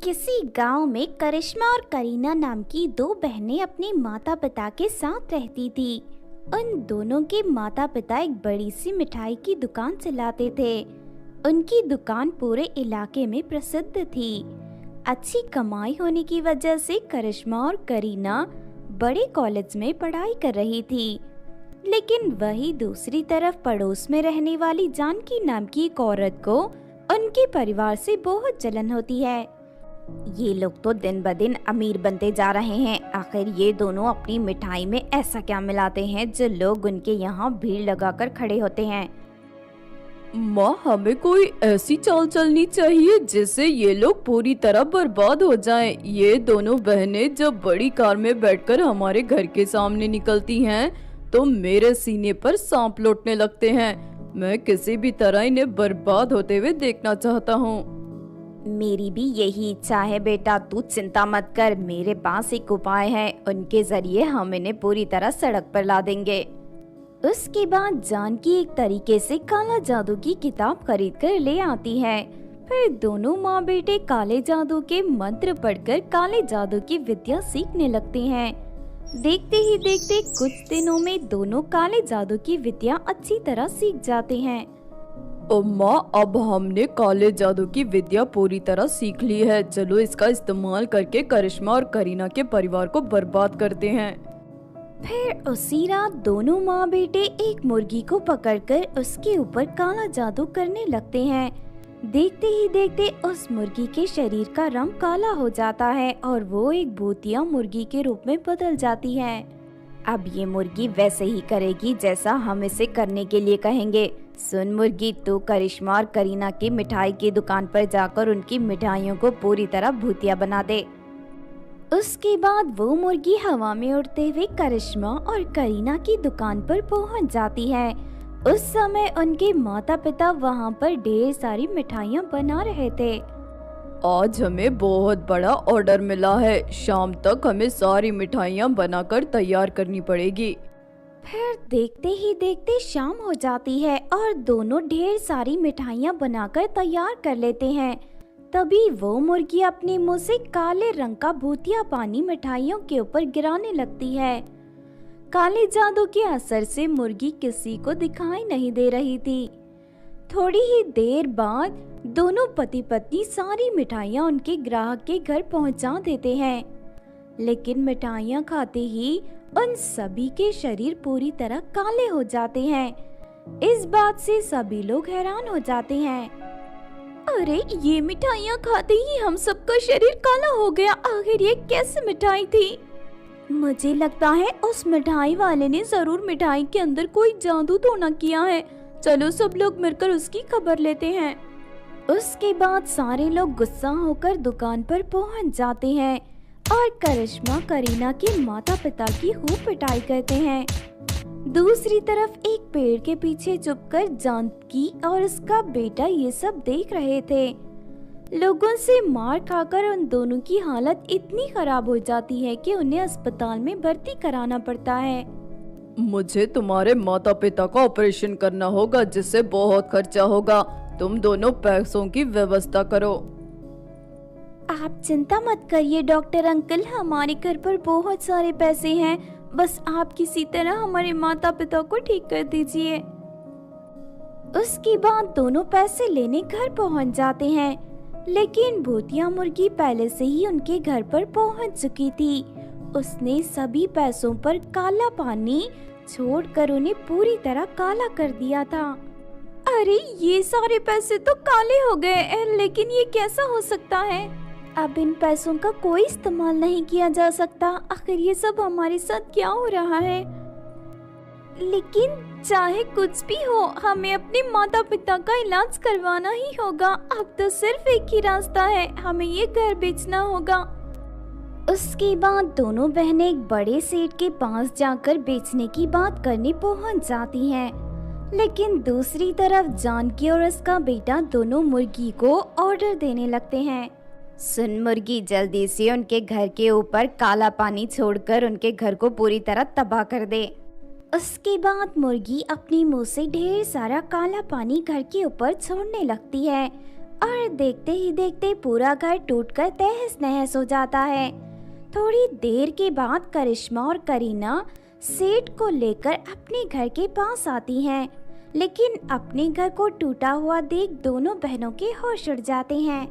किसी गांव में करिश्मा और करीना नाम की दो बहनें अपने माता पिता के साथ रहती थी। उन दोनों के माता पिता एक बड़ी सी मिठाई की दुकान चलाते थे। उनकी दुकान पूरे इलाके में प्रसिद्ध थी। अच्छी कमाई होने की वजह से करिश्मा और करीना बड़े कॉलेज में पढ़ाई कर रही थी। लेकिन वही दूसरी तरफ पड़ोस में रहने वाली जानकी नाम की एक औरत को उनके परिवार से बहुत जलन होती है। ये लोग तो दिन ब दिन अमीर बनते जा रहे हैं। आखिर ये दोनों अपनी मिठाई में ऐसा क्या मिलाते हैं जो लोग उनके यहाँ भीड़ लगाकर खड़े होते हैं। माँ, हमें कोई ऐसी चाल चलनी चाहिए जिससे ये लोग पूरी तरह बर्बाद हो जाएं। ये दोनों बहनें जब बड़ी कार में बैठकर हमारे घर के सामने निकलती हैं तो मेरे सीने पर सांप लौटने लगते हैं। मैं किसी भी तरह इन्हें बर्बाद होते हुए देखना चाहता हूँ। मेरी भी यही इच्छा है बेटा, तू चिंता मत कर। मेरे पास एक उपाय है, उनके जरिए हम इन्हें पूरी तरह सड़क पर ला देंगे। उसके बाद जानकी एक तरीके से काला जादू की किताब खरीद कर ले आती है। फिर दोनों माँ बेटे काले जादू के मंत्र पढ़कर काले जादू की विद्या सीखने लगते हैं। देखते ही देखते कुछ दिनों में दोनों काले जादू की विद्या अच्छी तरह सीख जाते हैं। माँ, अब हमने काले जादू की विद्या पूरी तरह सीख ली है। चलो इसका इस्तेमाल करके करिश्मा और करीना के परिवार को बर्बाद करते हैं। फिर उसी रात दोनों माँ बेटे एक मुर्गी को पकड़कर उसके ऊपर काला जादू करने लगते हैं। देखते ही देखते उस मुर्गी के शरीर का रंग काला हो जाता है और वो एक भूतिया मुर्गी के रूप में बदल जाती है। अब ये मुर्गी वैसे ही करेगी जैसा हम इसे करने के लिए कहेंगे। सुन मुर्गी, तू करिश्मा और करीना की मिठाई की दुकान पर जाकर उनकी मिठाइयों को पूरी तरह भूतिया बना दे। उसके बाद वो मुर्गी हवा में उड़ते हुए करिश्मा और करीना की दुकान पर पहुंच जाती है। उस समय उनके माता पिता वहां पर ढेर सारी मिठाइयाँ बना रहे थे। आज हमें बहुत बड़ा ऑर्डर मिला है। शाम तक हमें सारी मिठाइयाँ बनाकर तैयार करनी पड़ेगी। फिर देखते ही देखते शाम हो जाती है और दोनों ढेर सारी मिठाइयाँ बनाकर तैयार कर लेते हैं। तभी वो मुर्गी अपने मुंह से काले रंग का भूतिया पानी मिठाइयों के ऊपर गिराने लगती है। काले जादू के असर से मुर्गी किसी को दिखाई नहीं दे रही थी। थोड़ी ही देर बाद दोनों पति पत्नी सारी मिठाइयाँ उनके ग्राहक के घर पहुंचा देते हैं। लेकिन मिठाइयाँ खाते ही उन सभी के शरीर पूरी तरह काले हो जाते हैं। इस बात से सभी लोग हैरान हो जाते हैं। अरे, ये मिठाइयाँ खाते ही हम सबका शरीर काला हो गया। आखिर ये कैसे मिठाई थी? मुझे लगता है उस मिठाई वाले ने जरूर मिठाई के अंदर कोई जादू टोना किया है। चलो सब लोग मिलकर उसकी खबर लेते हैं। उसके बाद सारे लोग गुस्सा होकर दुकान पर पहुंच जाते हैं और करिश्मा करीना के माता पिता की खूब पिटाई करते हैं। दूसरी तरफ एक पेड़ के पीछे छुपकर जानकी और उसका बेटा ये सब देख रहे थे। लोगों से मार खाकर उन दोनों की हालत इतनी खराब हो जाती है कि उन्हें अस्पताल में भर्ती कराना पड़ता है। मुझे तुम्हारे माता पिता का ऑपरेशन करना होगा जिससे बहुत खर्चा होगा। तुम दोनों पैसों की व्यवस्था करो। आप चिंता मत करिए डॉक्टर अंकल, हमारे घर पर बहुत सारे पैसे हैं। बस आप किसी तरह हमारे माता पिता को ठीक कर दीजिए। उसके बाद दोनों पैसे लेने घर पहुंच जाते हैं। लेकिन भूतिया मुर्गी पहले से ही उनके घर पर पहुंच चुकी थी। उसने सभी पैसों पर काला पानी छोड़कर उन्हें पूरी तरह काला कर दिया था। अरे, ये सारे पैसे तो काले हो गए, लेकिन ये कैसा हो सकता है? अब इन पैसों का कोई इस्तेमाल नहीं किया जा सकता। आखिर ये सब हमारे साथ क्या हो रहा है? लेकिन चाहे कुछ भी हो, हमें अपने माता पिता का इलाज करवाना ही होगा। अब तो सिर्फ एक ही रास्ता है, हमें ये घर बेचना होगा। उसके बाद दोनों बहनें एक बड़े सेठ के पास जाकर बेचने की बात करने पहुंच जाती हैं। लेकिन दूसरी तरफ जानकी और उसका बेटा दोनों मुर्गी को ऑर्डर देने लगते हैं। सुन मुर्गी, जल्दी से उनके घर के ऊपर काला पानी छोड़कर उनके घर को पूरी तरह तबाह कर दे। उसके बाद मुर्गी अपने मुंह से ढेर सारा काला पानी घर के ऊपर छोड़ने लगती है और देखते ही देखते पूरा घर टूटकर तहस नहस हो जाता है। थोड़ी देर के बाद करिश्मा और करीना सेठ को लेकर अपने घर के पास आती हैं, लेकिन अपने घर को टूटा हुआ देख दोनों बहनों के होश उड़ जाते हैं।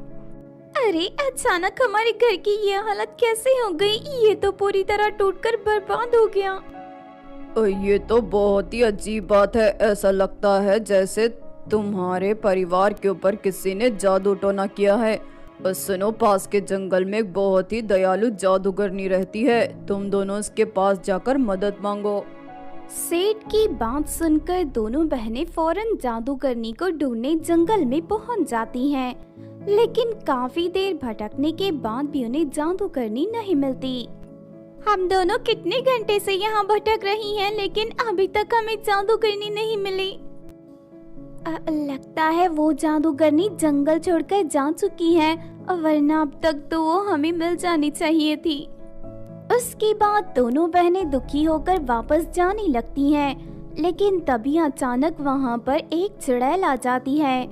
अरे अचानक हमारे घर की ये हालत कैसे हो गई? ये तो पूरी तरह टूटकर बर्बाद हो गया। ये तो बहुत ही अजीब बात है। ऐसा लगता है जैसे तुम्हारे परिवार के ऊपर किसी ने जादू टोना किया है। सुनो, पास के जंगल में एक बहुत ही दयालु जादूगरनी रहती है, तुम दोनों उसके पास जाकर मदद मांगो। सेठ की बात सुनकर दोनों बहनें फौरन जादूगरनी को ढूंढने जंगल में पहुंच जाती हैं, लेकिन काफी देर भटकने के बाद भी उन्हें जादूगरनी नहीं मिलती। हम दोनों कितने घंटे से यहाँ भटक रही हैं, लेकिन अभी तक हमें जादूगरनी नहीं मिली। लगता है वो जादूगरनी जंगल छोड़कर जा चुकी है, वरना अब तक तो वो हमें मिल जानी चाहिए थी। उसके बाद दोनों बहनें दुखी होकर वापस जाने लगती हैं, लेकिन तभी अचानक वहाँ पर एक चुड़ैल आ जाती है।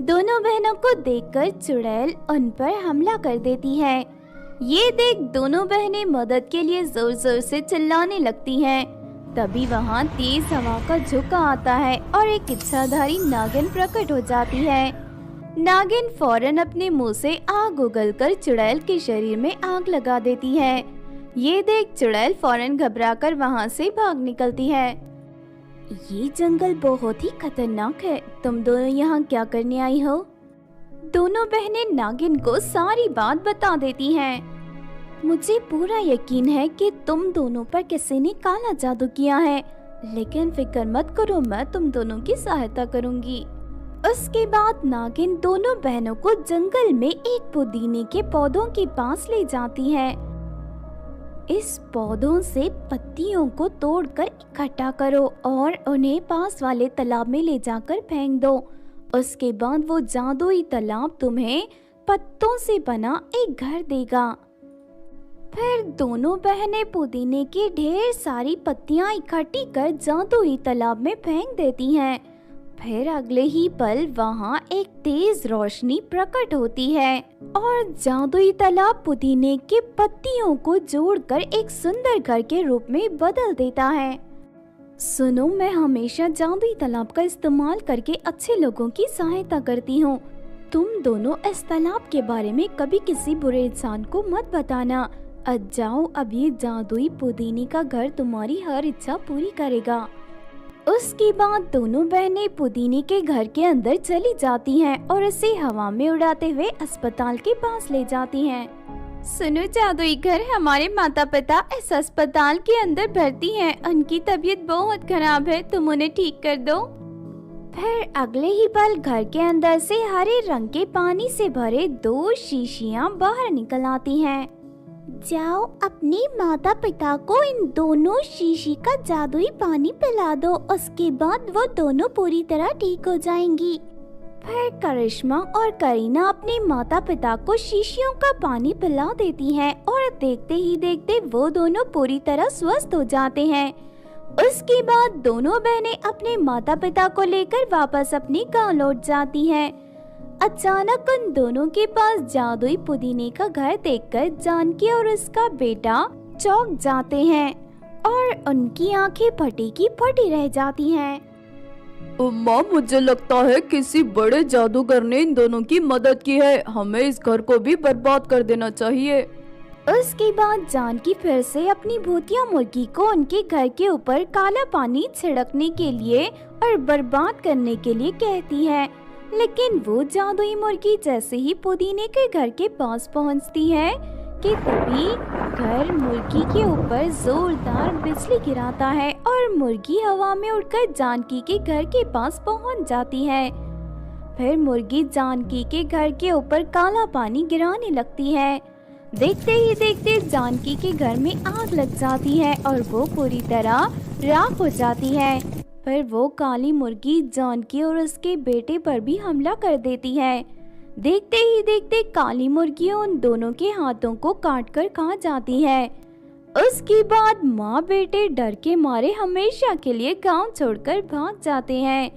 दोनों बहनों को देखकर चुड़ैल उन पर हमला कर देती है। ये देख दोनों बहनें मदद के लिए जोर जोर से चिल्लाने लगती हैं। तभी वहाँ तेज हवा का झोंका आता है और एक इच्छाधारी नागिन प्रकट हो जाती है। नागिन फौरन अपने मुंह से आग उगलकर चुड़ैल के शरीर में आग लगा देती है। ये देख चुड़ैल फौरन घबराकर वहाँ से भाग निकलती है। ये जंगल बहुत ही खतरनाक है, तुम दोनों यहाँ क्या करने आई हो? दोनों बहनें नागिन को सारी बात बता देती हैं। मुझे पूरा यकीन है कि तुम दोनों पर किसी ने काला जादू किया है, लेकिन फिक्र मत करो, मैं तुम दोनों की सहायता करूंगी। उसके बाद नागिन दोनों बहनों को जंगल में एक पुदीने के पौधों के पास ले जाती है। इस पौधों से पत्तियों को तोड़कर इकट्ठा करो और उन्हें पास वाले तालाब में ले जाकर फेंक दो। उसके बाद वो जादुई तालाब तुम्हें पत्तों से बना एक घर देगा। फिर दोनों बहनें पुदीने की ढेर सारी पत्तियां इकट्ठी कर जादुई तालाब में फेंक देती हैं। फिर अगले ही पल वहाँ एक तेज रोशनी प्रकट होती है और जादुई तालाब पुदीने के पत्तियों को जोड़कर एक सुंदर घर के रूप में बदल देता है। सुनो, मैं हमेशा जादुई तालाब का इस्तेमाल करके अच्छे लोगों की सहायता करती हूँ। तुम दोनों इस तालाब के बारे में कभी किसी बुरे इंसान को मत बताना। जाओ, अब ये जादुई पुदीने का घर तुम्हारी हर इच्छा पूरी करेगा। उसके बाद दोनों बहनें पुदीने के घर के अंदर चली जाती हैं और उसे हवा में उड़ाते हुए अस्पताल के पास ले जाती हैं। सुनो जादुई घर, हमारे माता पिता इस अस्पताल के अंदर भर्ती हैं। उनकी तबीयत बहुत खराब है, तुम उन्हें ठीक कर दो। फिर अगले ही पल घर के अंदर से हरे रंग के पानी से भरे 2 शीशियां बाहर निकल आती हैं। जाओ, अपने माता पिता को इन दोनों शीशी का जादुई पानी पिला दो, उसके बाद वो दोनों पूरी तरह ठीक हो जाएंगी। फिर करिश्मा और करीना अपने माता पिता को शीशियों का पानी पिला देती हैं और देखते ही देखते वो दोनों पूरी तरह स्वस्थ हो जाते हैं। उसके बाद दोनों बहनें अपने माता पिता को लेकर वापस अपने गांव लौट जाती हैं। अचानक उन दोनों के पास जादुई पुदीने का घर देखकर जानकी और उसका बेटा चौंक जाते हैं और उनकी आंखें फटी की फटी रह जाती हैं। माँ, मुझे लगता है किसी बड़े जादूगर ने इन दोनों की मदद की है। हमें इस घर को भी बर्बाद कर देना चाहिए। उसके बाद जानकी फिर से अपनी भूतिया मुर्गी को उनके घर के ऊपर काला पानी छिड़कने के लिए और बर्बाद करने के लिए कहती है, लेकिन वो जादुई मुर्गी जैसे ही पुदीने के घर के पास पहुंचती है कि तभी घर मुर्गी के ऊपर जोरदार बिजली गिराता है और मुर्गी हवा में उड़कर जानकी के घर के पास पहुंच जाती है। फिर मुर्गी जानकी के घर के ऊपर काला पानी गिराने लगती है। देखते ही देखते जानकी के घर में आग लग जाती है और वो पूरी तरह राख हो जाती है। फिर वो काली मुर्गी जानकी और उसके बेटे पर भी हमला कर देती है। देखते ही देखते काली मुर्गी उन दोनों के हाथों को काटकर खा जाती है। उसके बाद माँ बेटे डर के मारे हमेशा के लिए गांव छोड़कर भाग जाते हैं।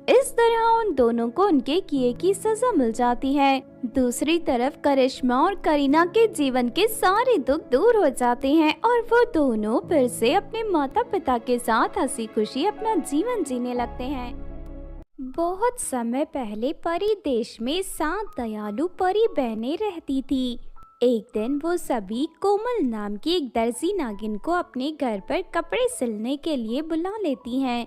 इस तरह उन दोनों को उनके किए की सजा मिल जाती है। दूसरी तरफ करिश्मा और करीना के जीवन के सारे दुख दूर हो जाते हैं और वो दोनों फिर से अपने माता पिता के साथ हंसी खुशी अपना जीवन जीने लगते हैं। बहुत समय पहले परी देश में 7 दयालु परी बहनें रहती थी। एक दिन वो सभी कोमल नाम की एक दर्जी नागिन को अपने घर पर कपड़े सिलने के लिए बुला लेती हैं।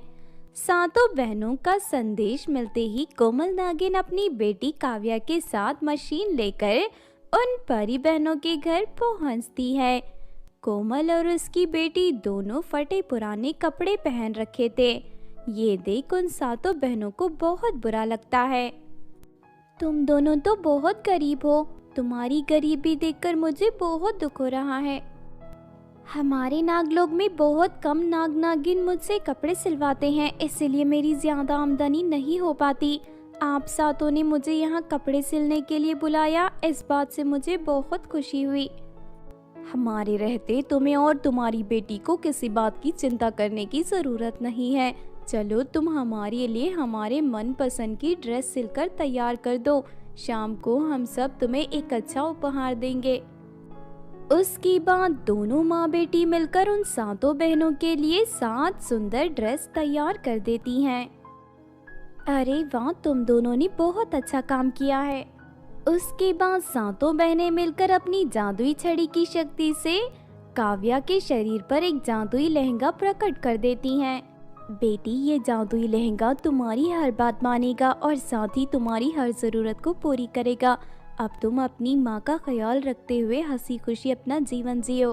सातों बहनों का संदेश मिलते ही कोमल नागिन अपनी बेटी काव्या के साथ मशीन लेकर उन परी बहनों के घर पहुंचती है। कोमल और उसकी बेटी दोनों फटे पुराने कपड़े पहन रखे थे। ये देख उन सातों बहनों को बहुत बुरा लगता है। तुम दोनों तो बहुत गरीब हो, तुम्हारी गरीबी देखकर मुझे बहुत दुख हो रहा है। हमारे नागलोक में बहुत कम नाग नागिन मुझसे कपड़े सिलवाते हैं, इसलिए मेरी ज्यादा आमदनी नहीं हो पाती। आप सातों ने मुझे यहाँ कपड़े सिलने के लिए बुलाया, इस बात से मुझे बहुत खुशी हुई। हमारे रहते तुम्हें और तुम्हारी बेटी को किसी बात की चिंता करने की जरूरत नहीं है। चलो तुम हमारे लिए हमारे मनपसंद की ड्रेस सिलकर तैयार कर दो, शाम को हम सब तुम्हें एक अच्छा उपहार देंगे। उसके बाद दोनों माँ बेटी मिलकर उन सातों बहनों के लिए 7 सुंदर ड्रेस तैयार कर देती हैं। अरे वाह, तुम दोनों ने बहुत अच्छा काम किया है। उसके बाद सातों बहनें मिलकर अपनी जादुई छड़ी की शक्ति से काव्या के शरीर पर एक जादुई लहंगा प्रकट कर देती हैं। बेटी, ये जादुई लहंगा तुम्हारी हर बात मानेगा और साथ ही तुम्हारी हर जरूरत को पूरी करेगा। अब तुम अपनी माँ का ख्याल रखते हुए हंसी खुशी अपना जीवन जियो।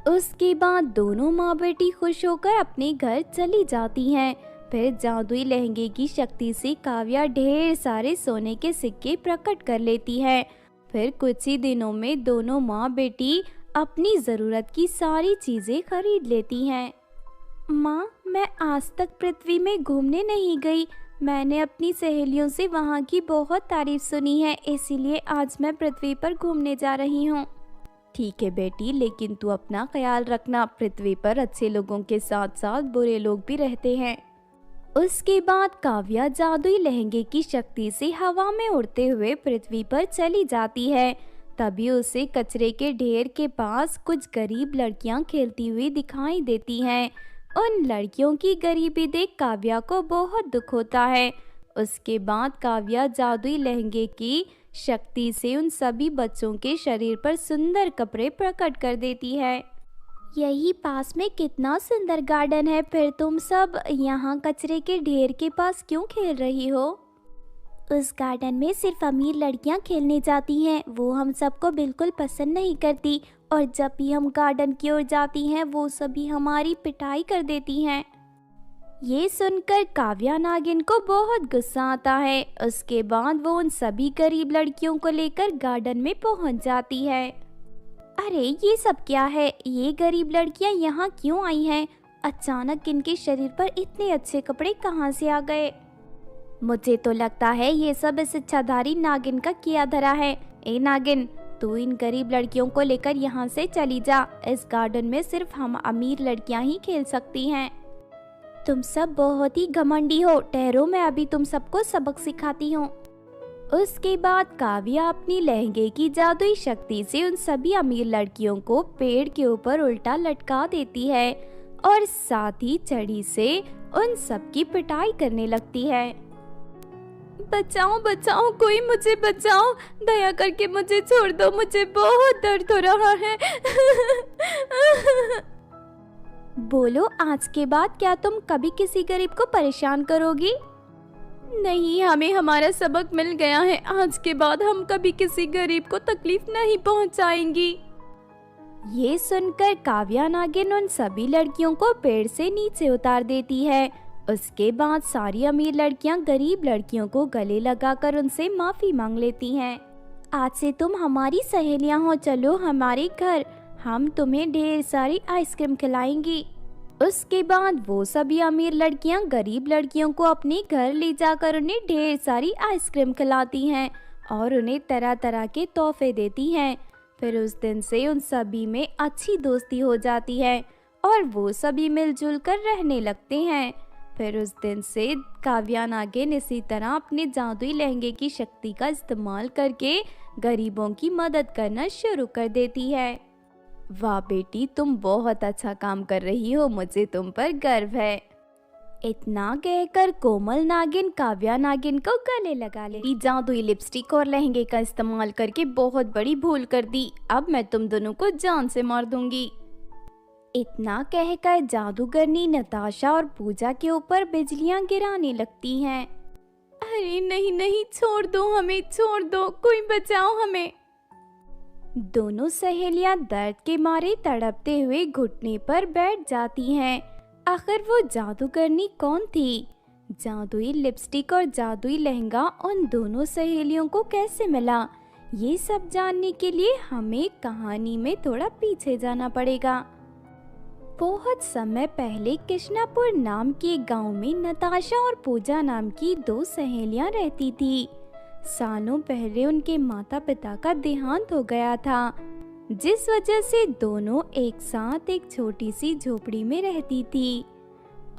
उसके बाद दोनों माँ बेटी खुश होकर अपने घर चली जाती हैं। फिर जादुई लहंगे की शक्ति से काव्या ढेर सारे सोने के सिक्के प्रकट कर लेती है। फिर कुछ ही दिनों में दोनों माँ बेटी अपनी जरूरत की सारी चीजें खरीद लेती हैं। माँ, मैं आज तक पृथ्वी में घूमने नहीं गई। मैंने अपनी सहेलियों से वहाँ की बहुत तारीफ सुनी है, इसीलिए आज मैं पृथ्वी पर घूमने जा रही हूँ। ठीक है बेटी, लेकिन तू अपना ख्याल रखना, पृथ्वी पर अच्छे लोगों के साथ साथ बुरे लोग भी रहते हैं। उसके बाद काव्या जादुई लहंगे की शक्ति से हवा में उड़ते हुए पृथ्वी पर चली जाती है। तभी उसे कचरे के ढेर के पास कुछ गरीब लड़कियां खेलती हुई दिखाई देती हैं। उन लड़कियों की गरीबी देख काव्या को बहुत दुख होता है। उसके बाद काव्या जादुई लहंगे की शक्ति से उन सभी बच्चों के शरीर पर सुंदर कपड़े प्रकट कर देती है। यही पास में कितना सुंदर गार्डन है, फिर तुम सब यहाँ कचरे के ढेर के पास क्यों खेल रही हो? उस गार्डन में सिर्फ अमीर लड़कियाँ खेलने जाती हैं, वो हम सबको बिल्कुल पसंद नहीं करती और जब भी हम गार्डन की ओर जाती हैं वो सभी हमारी पिटाई कर देती हैं। ये सुनकर काव्या नागिन को बहुत गुस्सा आता है। उसके बाद वो उन सभी गरीब लड़कियों को लेकर गार्डन में पहुंच जाती है। अरे ये सब क्या है? ये गरीब लड़कियां यहाँ क्यों आई हैं? अचानक इनके शरीर पर इतने अच्छे कपड़े कहाँ से आ गए? मुझे तो लगता है ये सब इस इच्छाधारी नागिन का किया धरा है। ए नागिन, तू इन गरीब लड़कियों को लेकर यहाँ से चली जा। इस गार्डन में सिर्फ हम अमीर लड़कियाँ ही खेल सकती हैं। तुम सब बहुत ही घमंडी हो, ठहरो मैं अभी तुम सबको सबक सिखाती हूँ। उसके बाद काव्या अपनी लहंगे की जादुई शक्ति से उन सभी अमीर लड़कियों को पेड़ के ऊपर उल्टा लटका देती है और साथ ही छड़ी से उन सब की पिटाई करने लगती है। बचाओ बचाओ, कोई मुझे बचाओ, दया करके मुझे छोड़ दो, मुझे बहुत दर्द हो रहा है। बोलो, आज के बाद क्या तुम कभी किसी गरीब को परेशान करोगी? नहीं, हमें हमारा सबक मिल गया है। आज के बाद हम कभी किसी गरीब को तकलीफ नहीं पहुंचाएंगी। ये सुनकर काव्या नागिन उन सभी लड़कियों को पेड़ से नीचे उतार देती है। उसके बाद सारी अमीर लड़कियां गरीब लड़कियों को गले लगाकर उनसे माफी मांग लेती हैं। आज से तुम हमारी सहेलियां हो, चलो हमारे घर, हम तुम्हें ढेर सारी आइसक्रीम खिलाएंगी। उसके बाद वो सभी अमीर लड़कियां गरीब लड़कियों को अपने घर ले जाकर उन्हें ढेर सारी आइसक्रीम खिलाती हैं और उन्हें तरह तरह के तोहफे देती हैं। फिर उस दिन से उन सभी में अच्छी दोस्ती हो जाती है और वो सभी मिलजुल कर रहने लगते हैं। फिर उस दिन से काव्या नागिन इसी तरह अपने जादुई लहंगे की शक्ति का इस्तेमाल करके गरीबों की मदद करना शुरू कर देती है। वाह बेटी, तुम बहुत अच्छा काम कर रही हो, मुझे तुम पर गर्व है। इतना कहकर कोमल नागिन काव्या नागिन को गले लगा लेती। जादुई लिपस्टिक और लहंगे का इस्तेमाल करके बहुत बड़ी भूल कर दी, अब मैं तुम दोनों को जान से मार दूंगी। इतना कहकर जादूगरनी नताशा और पूजा के ऊपर बिजलियां गिराने लगती हैं। अरे नहीं नहीं, छोड़ दो हमें, छोड़ दो, कोई बचाओ हमें। दोनों सहेलियां दर्द के मारे तड़पते हुए घुटने पर बैठ जाती हैं। आखिर वो जादूगरनी कौन थी? जादुई लिपस्टिक और जादुई लहंगा उन दोनों सहेलियों को कैसे मिला? ये सब जानने के लिए हमें कहानी में थोड़ा पीछे जाना पड़ेगा। बहुत समय पहले कृष्णापुर नाम के गांव में नताशा और पूजा नाम की दो सहेलियां रहती थी। सालों पहले उनके माता पिता का देहांत हो गया था, जिस वजह से दोनों एक साथ एक छोटी सी झोपड़ी में रहती थी।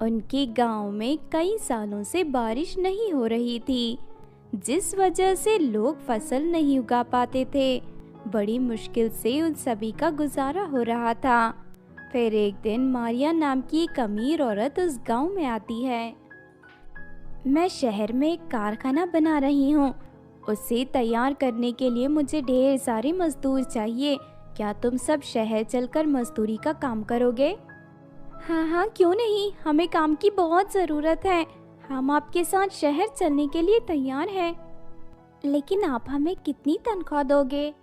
उनके गांव में कई सालों से बारिश नहीं हो रही थी, जिस वजह से लोग फसल नहीं उगा पाते थे। बड़ी मुश्किल से उन सभी का गुजारा हो रहा था। फिर एक दिन मारिया नाम की एक अमीर औरत उस गांव में आती है। मैं शहर में एक कारखाना बना रही हूँ, उसे तैयार करने के लिए मुझे ढेर सारे मजदूर चाहिए। क्या तुम सब शहर चलकर मजदूरी का काम करोगे? हाँ हाँ, क्यों नहीं, हमें काम की बहुत ज़रूरत है। हम आपके साथ शहर चलने के लिए तैयार हैं। लेकिन आप हमें कितनी तनख्वाह दोगे?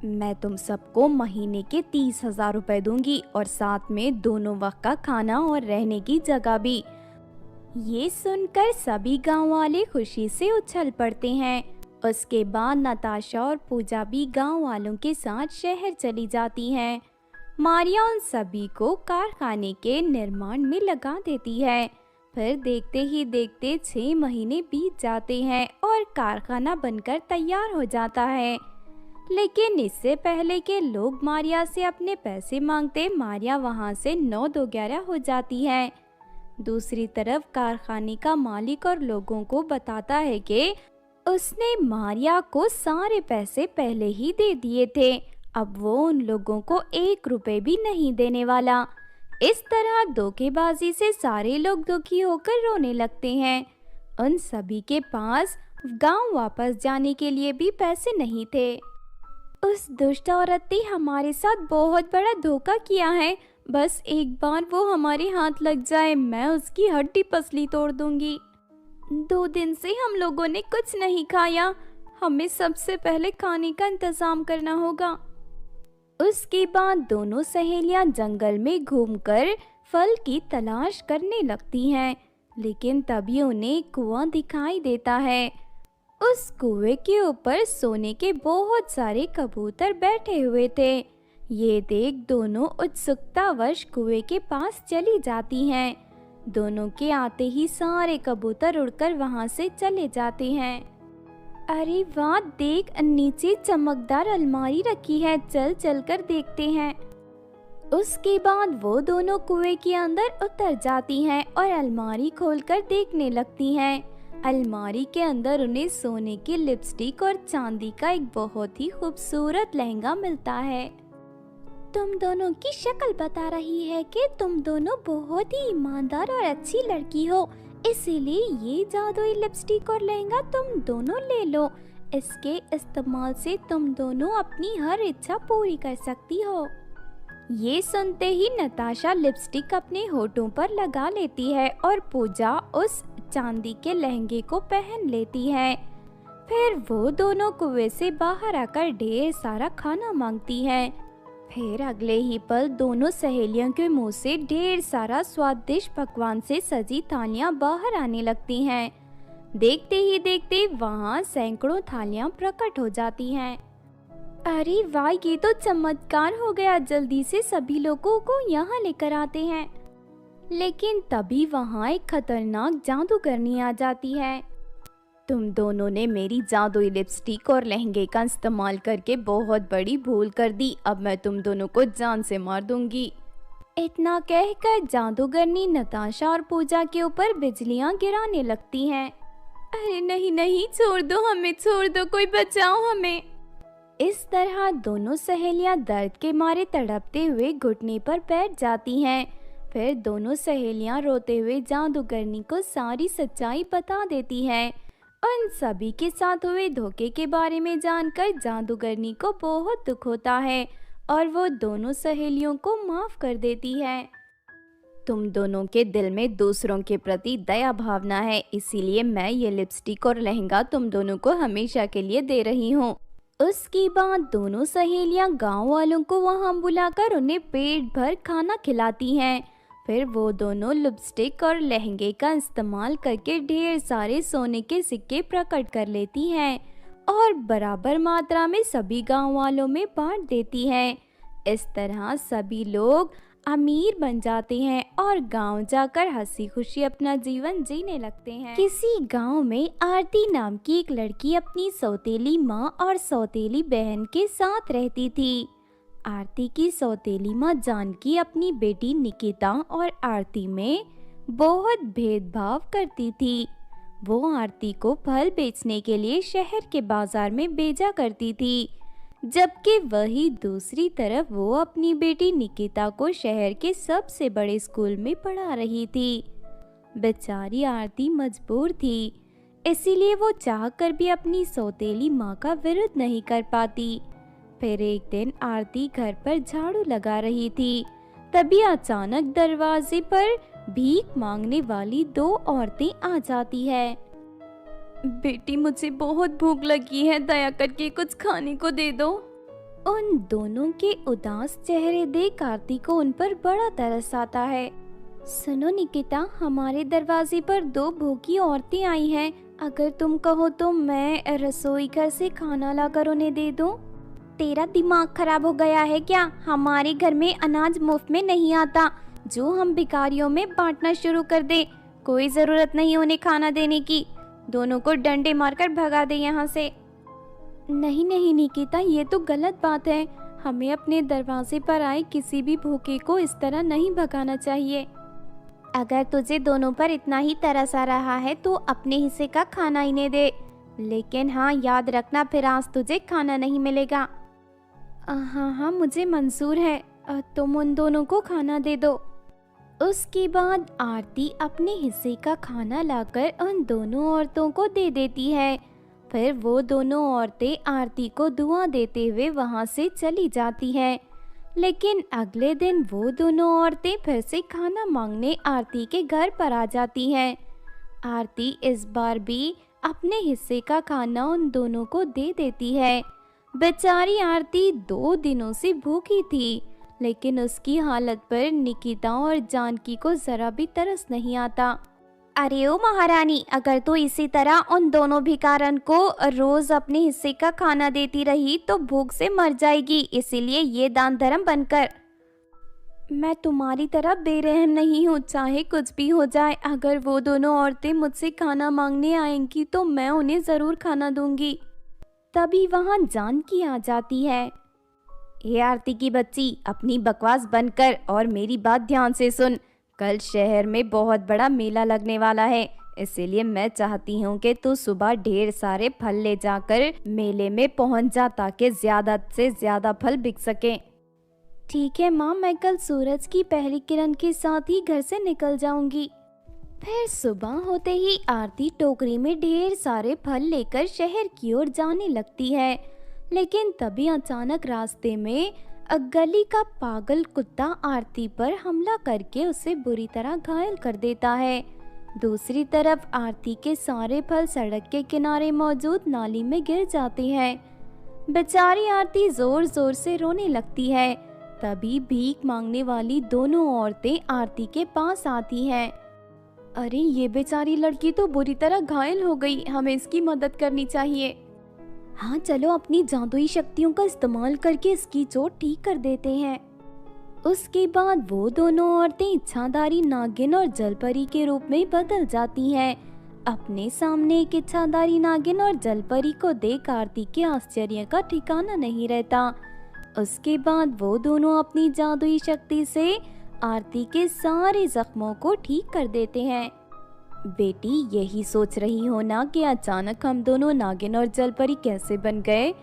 मैं तुम सबको महीने के 30,000 रुपए दूंगी और साथ में दोनों वक्त का खाना और रहने की जगह भी। ये सुनकर सभी गांव वाले खुशी से उछल पड़ते हैं। उसके बाद नताशा और पूजा भी गांव वालों के साथ शहर चली जाती हैं। मारिया उन सभी को कारखाने के निर्माण में लगा देती है। फिर देखते ही देखते 6 महीने बीत जाते हैं और कारखाना बनकर तैयार हो जाता है। लेकिन इससे पहले के लोग मारिया से अपने पैसे मांगते, मारिया वहां से 9-2-11 हो जाती है। दूसरी तरफ कारखाने का मालिक और लोगों को बताता है कि उसने मारिया को सारे पैसे पहले ही दे दिए थे, अब वो उन लोगों को 1 रुपए भी नहीं देने वाला। इस तरह धोखेबाजी से सारे लोग दुखी होकर रोने लगते हैं। उन सभी के पास गांव वापस जाने के लिए भी पैसे नहीं थे। उस दुष्ट औरत ने हमारे साथ बहुत बड़ा धोखा किया है। बस एक बार वो हमारे हाथ लग जाए, मैं उसकी हड्डी पसली तोड़ दूंगी। 2 दिन से हम लोगों ने कुछ नहीं खाया, हमें सबसे पहले खाने का इंतजाम करना होगा। उसके बाद दोनों सहेलियां जंगल में घूमकर फल की तलाश करने लगती हैं, लेकिन तभी उन्हें कुआं दिखाई देता है। उस कुएं के ऊपर सोने के बहुत सारे कबूतर बैठे हुए थे। ये देख दोनों उत्सुकतावश कुएं के पास चली जाती हैं। दोनों के आते ही सारे कबूतर उड़कर वहां से चले जाते हैं। अरे वाह, देख नीचे चमकदार अलमारी रखी है, चल चल कर देखते हैं। उसके बाद वो दोनों कुएं के अंदर उतर जाती हैं और अलमारी खोलकर देखने लगती हैं। अलमारी के अंदर उन्हें सोने की लिपस्टिक और चांदी का एक बहुत ही खूबसूरत लहंगा मिलता है। तुम दोनों की शक्ल बता रही है कि तुम दोनों बहुत ही ईमानदार और अच्छी लड़की हो, इसीलिए ये जादुई लिपस्टिक और लहंगा तुम दोनों ले लो। इसके इस्तेमाल से तुम दोनों अपनी हर इच्छा पूरी कर सकती हो। ये सुनते ही नताशा लिपस्टिक अपने होठों पर लगा लेती है और पूजा उस चांदी के लहंगे को पहन लेती है। फिर वो दोनों कुएं से बाहर आकर ढेर सारा खाना मांगती है। फिर अगले ही पल दोनों सहेलियों के मुंह से ढेर सारा स्वादिष्ट पकवान से सजी थालियां बाहर आने लगती हैं। देखते ही देखते वहां सैकड़ों थालियां प्रकट हो जाती हैं। अरे वाह, ये तो चमत्कार हो गया, जल्दी से सभी लोगों को यहाँ लेकर आते हैं। लेकिन तभी वहाँ एक खतरनाक जादूगरनी आ जाती है। तुम दोनों ने मेरी जादुई लिपस्टिक और लहंगे का इस्तेमाल करके बहुत बड़ी भूल कर दी, अब मैं तुम दोनों को जान से मार दूंगी। इतना कहकर जादूगरनी नताशा और पूजा के ऊपर बिजलियां गिराने लगती हैं। अरे नहीं नहीं, छोड़ दो हमें, छोड़ दो, कोई बचाओ हमें। इस तरह दोनों सहेलियां दर्द के मारे तड़पते हुए घुटने पर बैठ जाती हैं। फिर दोनों सहेलियां रोते हुए जादूगरनी को सारी सच्चाई बता देती हैं। उन सभी के साथ हुए धोखे के बारे में जानकर जादूगरनी को बहुत दुख होता है और वो दोनों सहेलियों को माफ कर देती है। तुम दोनों के दिल में दूसरों के प्रति दया भावना है, इसीलिए मैं ये लिपस्टिक और लहंगा तुम दोनों को हमेशा के लिए दे रही हूँ। उसके बाद दोनों सहेलियां गांव वालों को वहां बुलाकर उन्हें पेट भर खाना खिलाती हैं। फिर वो दोनों लिपस्टिक और लहंगे का इस्तेमाल करके ढेर सारे सोने के सिक्के प्रकट कर लेती हैं और बराबर मात्रा में सभी गांव वालों में बांट देती हैं। इस तरह सभी लोग अमीर बन जाते हैं और गांव जाकर हंसी खुशी अपना जीवन जीने लगते हैं। किसी गांव में आरती नाम की एक लड़की अपनी सौतेली माँ और सौतेली बहन के साथ रहती थी। आरती की सौतेली माँ जानकी अपनी बेटी निकिता और आरती में बहुत भेदभाव करती थी। वो आरती को फल बेचने के लिए शहर के बाजार में भेजा करती थी, जबकि वही दूसरी तरफ वो अपनी बेटी निकिता को शहर के सबसे बड़े स्कूल में पढ़ा रही थी। बेचारी आरती मजबूर थी, इसीलिए वो चाहकर भी अपनी सौतेली माँ का विरोध नहीं कर पाती। फिर एक दिन आरती घर पर झाड़ू लगा रही थी, तभी अचानक दरवाजे पर भीख मांगने वाली दो औरतें आ जाती है। बेटी, मुझे बहुत भूख लगी है, दया करके कुछ खाने को दे दो। उन दोनों के उदास चेहरे देख आरती को उन पर बड़ा तरस आता है। सुनो निकिता, हमारे दरवाजे पर दो भूखी औरतें आई हैं। अगर तुम कहो तो मैं रसोई घर से खाना लाकर उन्हें दे दूं। तेरा दिमाग खराब हो गया है क्या? हमारे घर में अनाज मुफ्त में नहीं आता जो हम भिखारियों में बांटना शुरू कर दे। कोई जरूरत नहीं उन्हें खाना देने की। दोनों को डंडे मारकर भगा दे यहाँ से। नहीं नहीं निकिता, ये तो गलत बात है। हमें अपने दरवाजे पर आए किसी भी भूखे को इस तरह नहीं भगाना चाहिए। अगर तुझे दोनों पर इतना ही तरस आ रहा है तो अपने हिस्से का खाना इन्हें दे, लेकिन हाँ याद रखना फिर आज तुझे खाना नहीं मिलेगा। हाँ हाँ, मुझे मंजूर है, तुम उन दोनों को खाना दे दो। उसके बाद आरती अपने हिस्से का खाना लाकर उन दोनों औरतों को दे देती है। फिर वो दोनों औरतें आरती को दुआ देते हुए वहां से चली जाती हैं। लेकिन अगले दिन वो दोनों औरतें फिर से खाना मांगने आरती के घर पर आ जाती हैं। आरती इस बार भी अपने हिस्से का खाना उन दोनों को दे देती है। बेचारी आरती 2 दिनों से भूखी थी, लेकिन उसकी हालत पर निकिता और जानकी को जरा भी तरस नहीं आता। अरे ओ महारानी, अगर तू इसी तरह उन दोनों भिखारन को रोज अपने हिस्से का खाना देती रही तो भूख से मर जाएगी, इसीलिए ये दान धर्म बनकर। मैं तुम्हारी तरह बेरहम नहीं हूँ, चाहे कुछ भी हो जाए। अगर वो दोनों औरतें मुझसे खाना मांगने आएंगी तो मैं उन्हें जरूर खाना दूंगी। तभी वहाँ जानकी आ जाती है। हे आरती की बच्ची, अपनी बकवास बंद कर और मेरी बात ध्यान से सुन। कल शहर में बहुत बड़ा मेला लगने वाला है, इसीलिए मैं चाहती हूँ कि तू सुबह ढेर सारे फल ले जाकर मेले में पहुँच जा ताकि ज्यादा से ज्यादा फल बिक सके। ठीक है माँ, मैं कल सूरज की पहली किरण के साथ ही घर से निकल जाऊंगी। फिर सुबह होते ही आरती टोकरी में ढेर सारे फल लेकर शहर की ओर जाने लगती है, लेकिन तभी अचानक रास्ते में गली का पागल कुत्ता आरती पर हमला करके उसे बुरी तरह घायल कर देता है। दूसरी तरफ आरती के सारे फल सड़क के किनारे मौजूद नाली में गिर जाते हैं। बेचारी आरती जोर जोर से रोने लगती है। तभी भीख मांगने वाली दोनों औरतें आरती के पास आती हैं। अरे ये बेचारी लड़की तो बुरी तरह घायल हो गई, हमें इसकी मदद करनी चाहिए। हाँ चलो, अपनी जादुई शक्तियों का इस्तेमाल करके इसकी चोट ठीक कर देते हैं। उसके बाद वो दोनों औरतें इच्छाधारी नागिन और जलपरी के रूप में बदल जाती हैं। अपने सामने एक इच्छाधारी नागिन और जलपरी को देख आरती के आश्चर्य का ठिकाना नहीं रहता। उसके बाद वो दोनों अपनी जादुई शक्ति से आरती के सारे जख्मों को ठीक कर देते हैं। बेटी, यही सोच रही हो ना कि अचानक हम दोनों नागिन और जलपरी कैसे बन गए?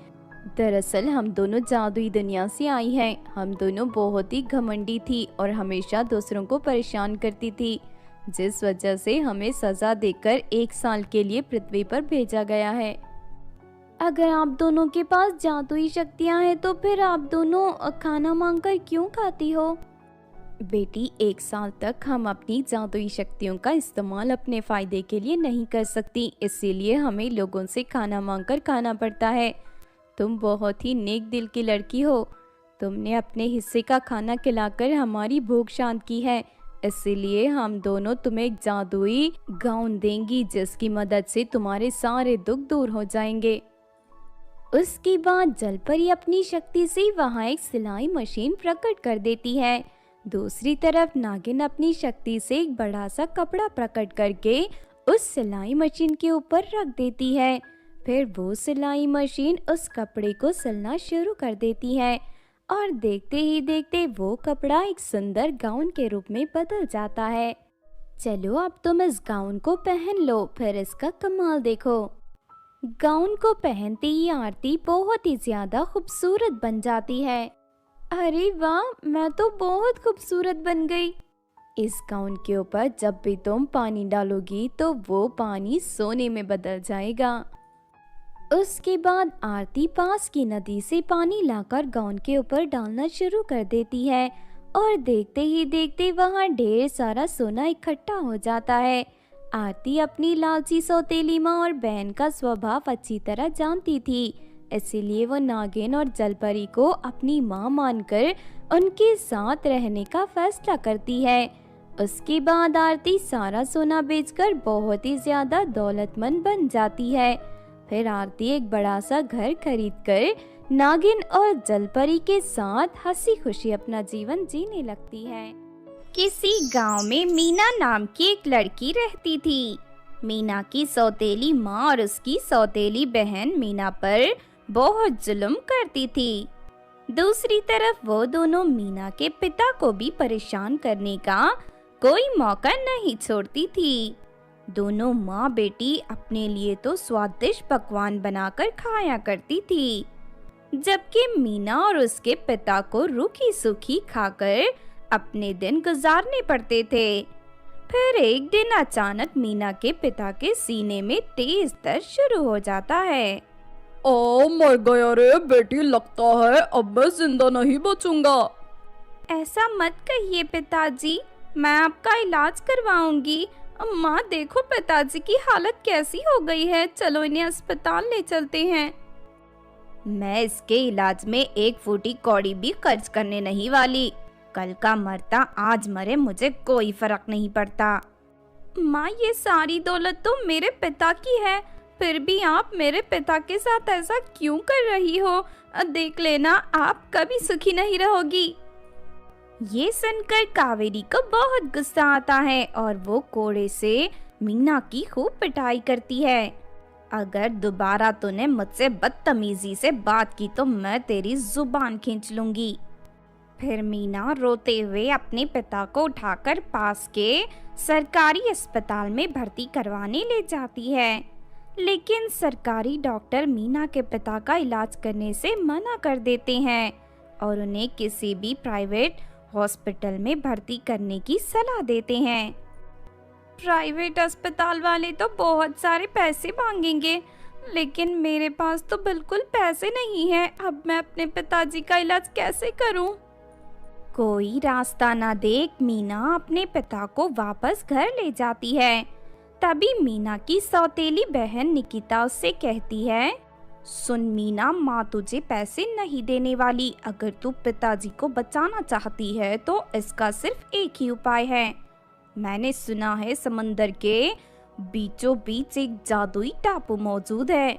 दरअसल हम दोनों जादुई दुनिया से आई हैं। हम दोनों बहुत ही घमंडी थी और हमेशा दूसरों को परेशान करती थी, जिस वजह से हमें सजा देकर 1 साल के लिए पृथ्वी पर भेजा गया है। अगर आप दोनों के पास जादुई शक्तियां हैं तो फिर आप दोनों खाना मांगकर क्यों खाती हो? बेटी, 1 साल तक हम अपनी जादुई शक्तियों का इस्तेमाल अपने फायदे के लिए नहीं कर सकती, इसीलिए हमें लोगों से खाना मांगकर खाना पड़ता है। तुम बहुत ही नेक दिल की लड़की हो। तुमने अपने हिस्से का खाना खिलाकर हमारी भूख शांत की है, इसीलिए हम दोनों तुम्हें एक जादुई गाउन देंगी जिसकी मदद से तुम्हारे सारे दुख दूर हो जाएंगे। उसके बाद जलपरी अपनी शक्ति से वहाँ एक सिलाई मशीन प्रकट कर देती है। दूसरी तरफ नागिन अपनी शक्ति से एक बड़ा सा कपड़ा प्रकट करके उस सिलाई मशीन के ऊपर रख देती है। फिर वो सिलाई मशीन उस कपड़े को सिलना शुरू कर देती है और देखते ही देखते वो कपड़ा एक सुंदर गाउन के रूप में बदल जाता है। चलो अब तुम इस गाउन को पहन लो, फिर इसका कमाल देखो। गाउन को पहनते ही आरती बहुत ही ज्यादा खूबसूरत बन जाती है। अरे वाह, मैं तो बहुत खूबसूरत बन गई। इस गाउन के ऊपर जब भी तुम पानी डालोगी तो वो पानी सोने में बदल जाएगा। उसके बाद आरती पास की नदी से पानी लाकर गाउन के ऊपर डालना शुरू कर देती है और देखते ही देखते वहाँ ढेर सारा सोना इकट्ठा हो जाता है। आरती अपनी लालची सौतेली माँ और बहन का स्वभाव अच्छी तरह जानती थी, इसीलिए वो नागिन और जलपरी को अपनी माँ मानकर उनके साथ रहने का फैसला करती है। उसके बाद आरती सारा सोना बेचकर बहुत ही ज्यादा दौलतमंद बन जाती है। फिर आरती एक बड़ा सा घर खरीदकर नागिन और जलपरी के साथ हंसी खुशी अपना जीवन जीने लगती है। किसी गांव में मीना नाम की एक लड़की रहती थी। मीना की सौतेली माँ और उसकी सौतेली बहन मीना पर बहुत जुल्म करती थी। दूसरी तरफ वो दोनों मीना के पिता को भी परेशान करने का कोई मौका नहीं छोड़ती थी। दोनों माँ बेटी अपने लिए तो स्वादिष्ट पकवान बनाकर खाया करती थी, जबकि मीना और उसके पिता को रूखी सूखी खाकर अपने दिन गुजारने पड़ते थे। फिर एक दिन अचानक मीना के पिता के सीने में तेज दर्द शुरू हो जाता है। ओ, मर गया रे बेटी, लगता है अब मैं जिंदा नहीं बचूंगा। ऐसा मत कहिए पिताजी, मैं आपका इलाज करवाऊंगी। अम्मा देखो पिताजी की हालत कैसी हो गई है, चलो इन्हें अस्पताल ले चलते हैं। मैं इसके इलाज में 1 फूटी कौड़ी भी खर्च करने नहीं वाली। कल का मरता आज मरे, मुझे कोई फर्क नहीं पड़ता। माँ, ये सारी दौलत तो मेरे पिता की है, फिर भी आप मेरे पिता के साथ ऐसा क्यों कर रही हो? देख लेना, आप कभी सुखी नहीं रहोगी। ये सुनकर कावेरी को बहुत गुस्सा आता है और वो कोड़े से मीना की खूब पिटाई करती है। अगर दोबारा तूने मुझसे बदतमीजी से बात की तो मैं तेरी जुबान खींच लूंगी। फिर मीना रोते हुए अपने पिता को उठाकर पास के सरकारी अस्पताल में भर्ती करवाने ले जाती है, लेकिन सरकारी डॉक्टर मीना के पिता का इलाज करने से मना कर देते हैं और उन्हें किसी भी प्राइवेट हॉस्पिटल में भर्ती करने की सलाह देते हैं। प्राइवेट अस्पताल वाले तो बहुत सारे पैसे मांगेंगे, लेकिन मेरे पास तो बिल्कुल पैसे नहीं है। अब मैं अपने पिताजी का इलाज कैसे करूं? कोई रास्ता ना देख मीना अपने पिता को वापस घर ले जाती है। तभी मीना की सौतेली बहन निकिता उससे कहती है, सुन मीना, माँ तुझे पैसे नहीं देने वाली। अगर तू पिताजी को बचाना चाहती है तो इसका सिर्फ एक ही उपाय है। मैंने सुना है समंदर के बीचों बीच एक जादुई टापू मौजूद है।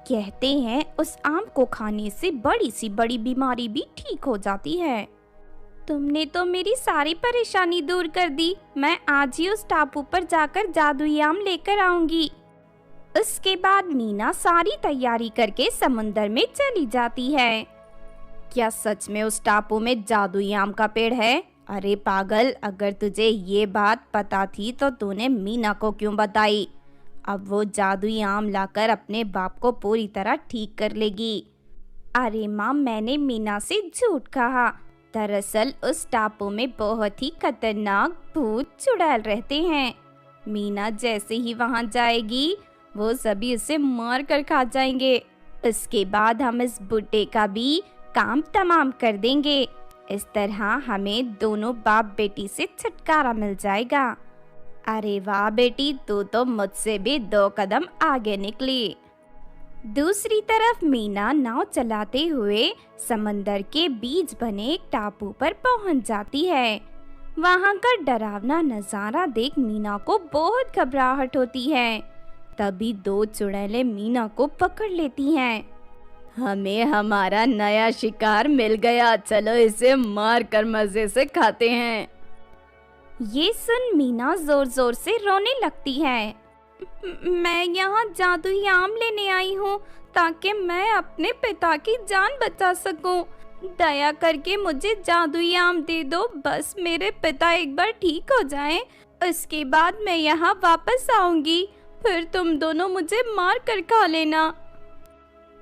कहते हैं उस आम को खाने से बड़ी सी बड़ी बीमारी भी ठीक हो जाती है। तुमने तो मेरी सारी परेशानी दूर कर दी। मैं आज ही उस टापू पर जाकर जादुई आम लेकर आऊंगी। उसके बाद मीना सारी तैयारी करके समुंदर में चली जाती है। क्या सच में उस टापू में जादुई आम का पेड़ है? अरे पागल, अगर तुझे ये बात पता थी तो तूने मीना को क्यों बताई? अब वो जादुई आम लाकर अपने बाप को पूरी तरह ठीक कर लेगी। अरे माँ, मैंने मीना से झूठ कहा। दरअसल उस टापू में बहुत ही खतरनाक भूत चुड़ैल रहते हैं। मीना जैसे ही वहाँ जाएगी वो सभी उसे मार कर खा जाएंगे। उसके बाद हम इस बुड्ढे का भी काम तमाम कर देंगे। इस तरह हमें दोनों बाप बेटी से छुटकारा मिल जाएगा। अरे वाह बेटी, तू तो मुझसे भी 2 कदम आगे निकली। दूसरी तरफ मीना नाव चलाते हुए समंदर के बीच बने एक टापू पर पहुंच जाती है। वहां का डरावना नजारा देख मीना को बहुत घबराहट होती है। तभी 2 चुड़ैलें मीना को पकड़ लेती हैं। हमें हमारा नया शिकार मिल गया, चलो इसे मार कर मजे से खाते हैं। ये सुन मीना जोर जोर से रोने लगती है। मैं यहाँ जादुई आम लेने आई हूँ ताकि मैं अपने पिता की जान बचा सकूं। दया करके मुझे जादुई आम दे दो, बस मेरे पिता एक बार ठीक हो जाएं, उसके बाद मैं यहाँ वापस आऊंगी, फिर तुम दोनों मुझे मार कर खा लेना।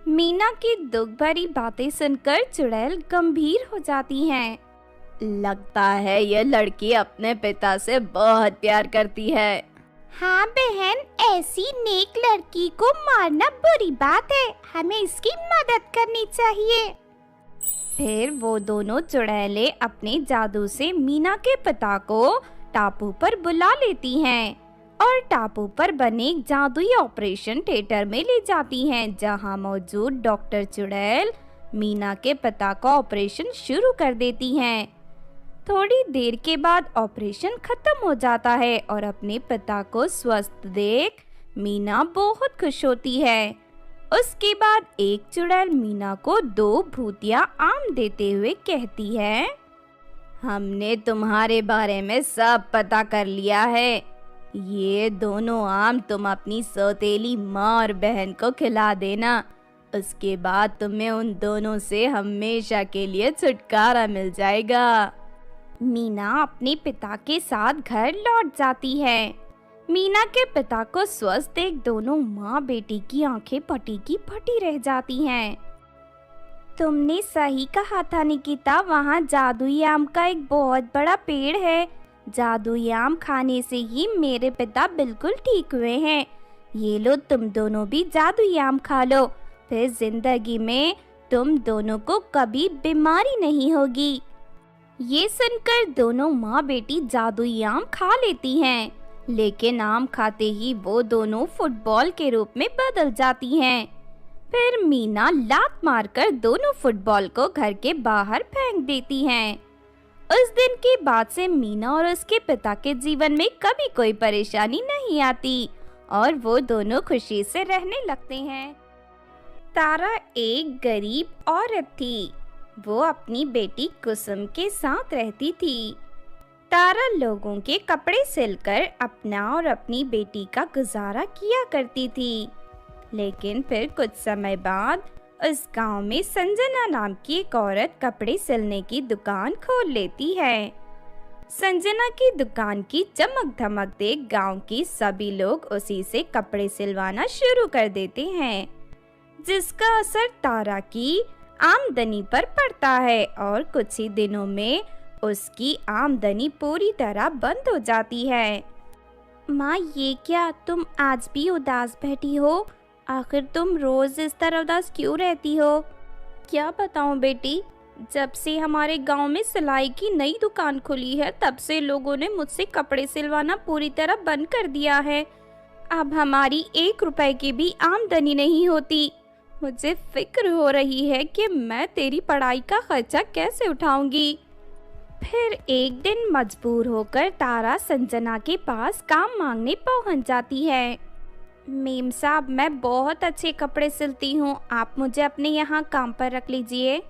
मीना की दुख भरी बातें सुनकर चुड़ैल गंभीर हो जाती हैं। लगता है ये लड़की अपने पिता से बहुत प्यार करती है। हाँ बहन, ऐसी नेक लड़की को मारना बुरी बात है, हमें इसकी मदद करनी चाहिए। फिर वो दोनों चुड़ैलें अपने जादू से मीना के पिता को टापू पर बुला लेती हैं और टापू पर बने एक जादुई ऑपरेशन थिएटर में ले जाती हैं, जहां मौजूद डॉक्टर चुड़ैल मीना के पिता का ऑपरेशन शुरू कर देती हैं। थोड़ी देर के बाद ऑपरेशन खत्म हो जाता है और अपने पिता को स्वस्थ देख मीना बहुत खुश होती है। उसके बाद एक चुड़ैल मीना को 2 भूतिया आम देते हुए कहती है, हमने तुम्हारे बारे में सब पता कर लिया है। ये दोनों आम तुम अपनी सौतेली माँ और बहन को खिला देना, उसके बाद तुम्हें उन दोनों से हमेशा के लिए छुटकारा मिल जाएगा। मीना अपने पिता के साथ घर लौट जाती है। मीना के पिता को स्वस्थ देख दोनों माँ बेटी की आंखें फटी की फटी रह जाती हैं। तुमने सही कहा था निकिता, वहाँ जादुई आम का एक बहुत बड़ा पेड़ है। जादुई आम खाने से ही मेरे पिता बिल्कुल ठीक हुए हैं। ये लो, तुम दोनों भी जादुई आम खा लो, फिर जिंदगी में तुम दोनों को कभी बीमारी नहीं होगी। ये सुनकर दोनों माँ बेटी जादुई आम खा लेती हैं, लेकिन आम खाते ही वो दोनों फुटबॉल के रूप में बदल जाती हैं। फिर मीना लात मारकर दोनों फुटबॉल को घर के बाहर फेंक देती हैं। उस दिन के बाद से मीना और उसके पिता के जीवन में कभी कोई परेशानी नहीं आती और वो दोनों खुशी से रहने लगते हैं। तारा एक गरीब औरत थी। वो अपनी बेटी कुसुम के साथ रहती थी। तारा लोगों के कपड़े सिलकर अपना और अपनी बेटी का गुजारा किया करती थी। लेकिन फिर कुछ समय बाद उस गांव में संजना नाम की एक औरत कपड़े सिलने की दुकान खोल लेती है। संजना की दुकान की चमक धमक देख गांव की सभी लोग उसी से कपड़े सिलवाना शुरू कर देते हैं, जिसका असर तारा की आमदनी पर पड़ता है और कुछ ही दिनों में उसकी आमदनी पूरी तरह बंद हो जाती है। माँ, ये क्या, तुम आज भी उदास बैठी हो? आखिर तुम रोज इस तरह उदास क्यों रहती हो? क्या बताऊं बेटी, जब से हमारे गांव में सिलाई की नई दुकान खुली है तब से लोगों ने मुझसे कपड़े सिलवाना पूरी तरह बंद कर दिया है। अब हमारी 1 रुपए की भी आमदनी नहीं होती। मुझे फिक्र हो रही है कि मैं तेरी पढ़ाई का खर्चा कैसे उठाऊंगी। फिर एक दिन मजबूर होकर तारा संजना के पास काम मांगने पहुंच जाती है। मेम साहब, मैं बहुत अच्छे कपड़े सिलती हूँ, आप मुझे अपने यहाँ काम पर रख लीजिए।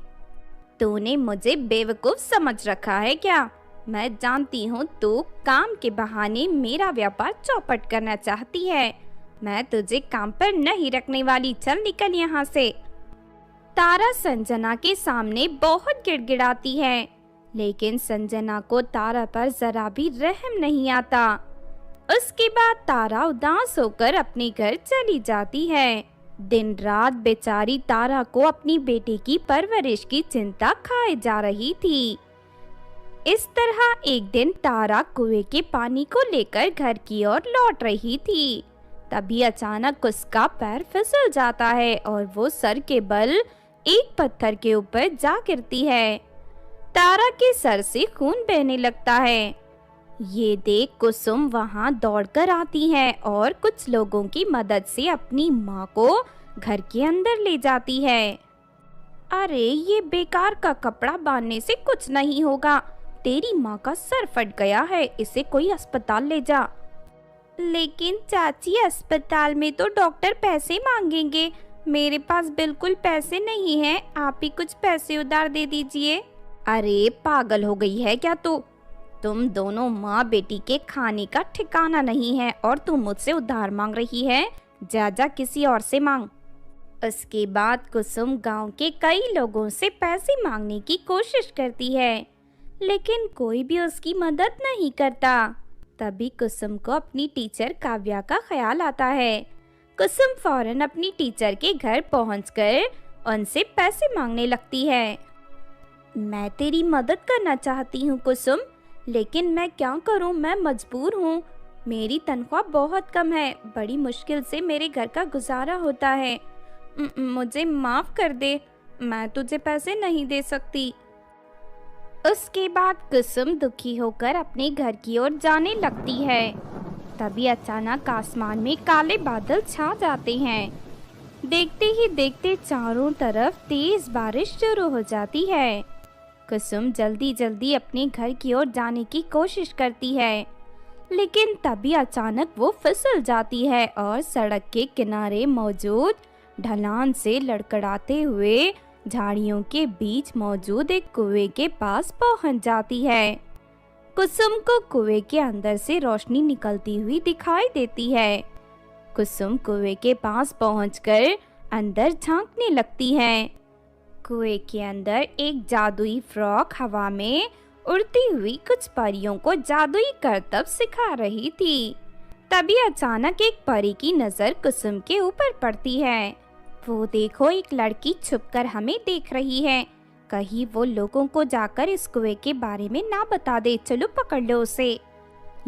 तूने मुझे बेवकूफ समझ रखा है क्या? मैं जानती हूँ तू काम के बहाने मेरा व्यापार चौपट करना चाहती है। मैं तुझे काम पर नहीं रखने वाली, चल निकल यहाँ से। तारा संजना के सामने बहुत गिड़गिड़ाती है, लेकिन संजना को तारा पर जरा भी रहम नहीं आता। उसके बाद तारा उदास होकर अपने घर चली जाती है। दिन रात बेचारी तारा को अपनी बेटी की परवरिश की चिंता खाए जा रही थी। इस तरह एक दिन तारा कुएं के पानी को लेकर घर की ओर लौट रही थी। तभी अचानक उसका पैर फिसल जाता है और वो सर के बल एक पत्थर के ऊपर जा गिरती है। तारा के सर से खून बहने लगता है। ये देख कुसुम वहां दौड़कर आती है और कुछ लोगों की मदद से अपनी माँ को घर के अंदर ले जाती है। अरे ये बेकार का कपड़ा बांधने से कुछ नहीं होगा, तेरी माँ का सर फट गया है, इसे कोई अस्पताल ले जा। लेकिन चाची अस्पताल में तो डॉक्टर पैसे मांगेंगे, मेरे पास बिल्कुल पैसे नहीं हैं, आप ही कुछ पैसे उधार दे दीजिए। अरे पागल हो गई है क्या तू? तुम दोनों माँ बेटी के खाने का ठिकाना नहीं है और तू मुझसे उधार मांग रही है, जा जा किसी और से मांग। उसके बाद कुसुम गांव के कई लोगों से पैसे मांगने की कोशिश करती है, लेकिन कोई भी उसकी मदद नहीं करता। तभी कुसुम को अपनी टीचर काव्या का ख्याल आता है। कुसुम फौरन अपनी टीचर के घर पहुंचकर उनसे पैसे मांगने लगती है। मैं तेरी मदद करना चाहती हूँ कुसुम, लेकिन मैं क्या करूँ, मैं मजबूर हूँ। मेरी तनख्वाह बहुत कम है, बड़ी मुश्किल से मेरे घर का गुजारा होता है। मुझे माफ कर दे, मैं तुझे पैसे नहीं दे सकती। उसके बाद कुसुम दुखी होकर अपने घर की ओर जाने लगती है। तभी अचानक आसमान में काले बादल छा जाते हैं। देखते ही देखते चारों तरफ तेज बारिश शुरू हो जाती है। कुसुम जल्दी जल्दी अपने घर की ओर जाने की कोशिश करती है, लेकिन तभी अचानक वो फिसल जाती है और सड़क के किनारे मौजूद ढलान से लड़खड़ाते हुए झाड़ियों के बीच मौजूद एक कुएं के पास पहुंच जाती है। कुसुम को कुएं के अंदर से रोशनी निकलती हुई दिखाई देती है। कुसुम कुएं के पास पहुंचकर अंदर झांकने लगती है। कुएं के अंदर एक जादुई फ्रॉक हवा में उड़ती हुई कुछ परियों को जादुई करतब सिखा रही थी। तभी अचानक एक परी की नजर कुसुम के ऊपर पड़ती है। वो देखो, एक लड़की छुपकर हमें देख रही है, कहीं वो लोगों को जाकर इस कुएं के बारे में ना बता दे, चलो पकड़ लो उसे।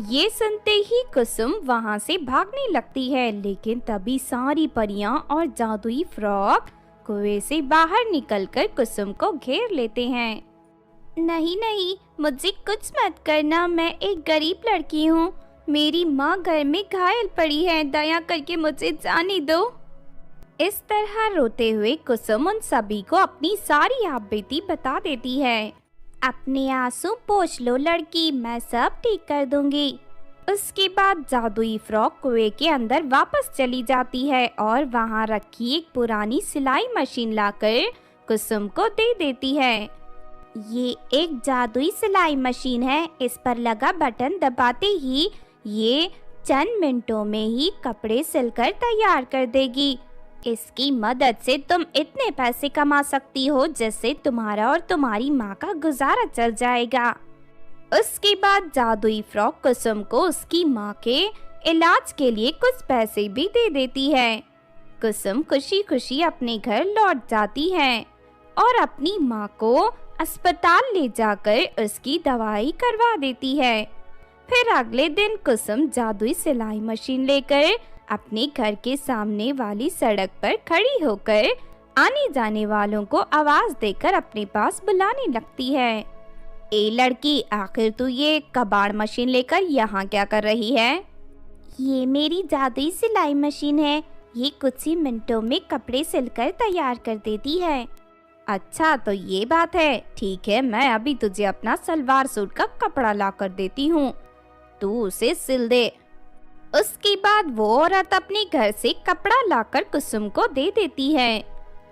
ये सुनते ही कुसुम वहां से भागने लगती है, लेकिन तभी सारी परियां और जादुई फ्रॉक कुएं से बाहर निकलकर कुसुम को घेर लेते हैं। नहीं नहीं, मुझे कुछ मत करना, मैं एक गरीब लड़की हूँ, मेरी माँ घर में घायल पड़ी है, दया करके मुझे जाने दो। इस तरह रोते हुए कुसुम उन सभी को अपनी सारी आपबीती बता देती है। अपने आंसू पोंछ लो लड़की, मैं सब ठीक कर दूंगी। उसके बाद जादुई फ्रॉक कुएं के अंदर वापस चली जाती है और वहां रखी एक पुरानी सिलाई मशीन लाकर कुसुम को दे देती है। ये एक जादुई सिलाई मशीन है, इस पर लगा बटन दबाते ही ये चंद मिनटों में ही कपड़े सिलकर तैयार कर देगी। इसकी मदद से तुम इतने पैसे कमा सकती हो जिससे तुम्हारा और तुम्हारी माँ का गुजारा चल जाएगा। उसके बाद जादुई फ्रॉक कुसुम को उसकी माँ के इलाज के लिए कुछ पैसे भी दे देती है। कुसुम खुशी खुशी अपने घर लौट जाती है और अपनी माँ को अस्पताल ले जाकर उसकी दवाई करवा देती है। फिर अगले दिन कुसुम जादुई सिलाई मशीन लेकर अपने घर के सामने वाली सड़क पर खड़ी होकर आने जाने वालों को आवाज देकर अपने पास बुलाने लगती है। ए लड़की, आखिर तू ये कबाड़ मशीन लेकर यहाँ क्या कर रही है? ये मेरी जादुई सिलाई मशीन है, ये कुछ ही मिनटों में कपड़े सिलकर तैयार कर देती है। अच्छा तो ये बात है, ठीक है, मैं अभी तुझे अपना सलवार सूट का कपड़ा ला कर देती हूँ, तू उसे सिल दे। उसके बाद वो औरत अपने घर से कपड़ा लाकर कुसुम को दे देती है।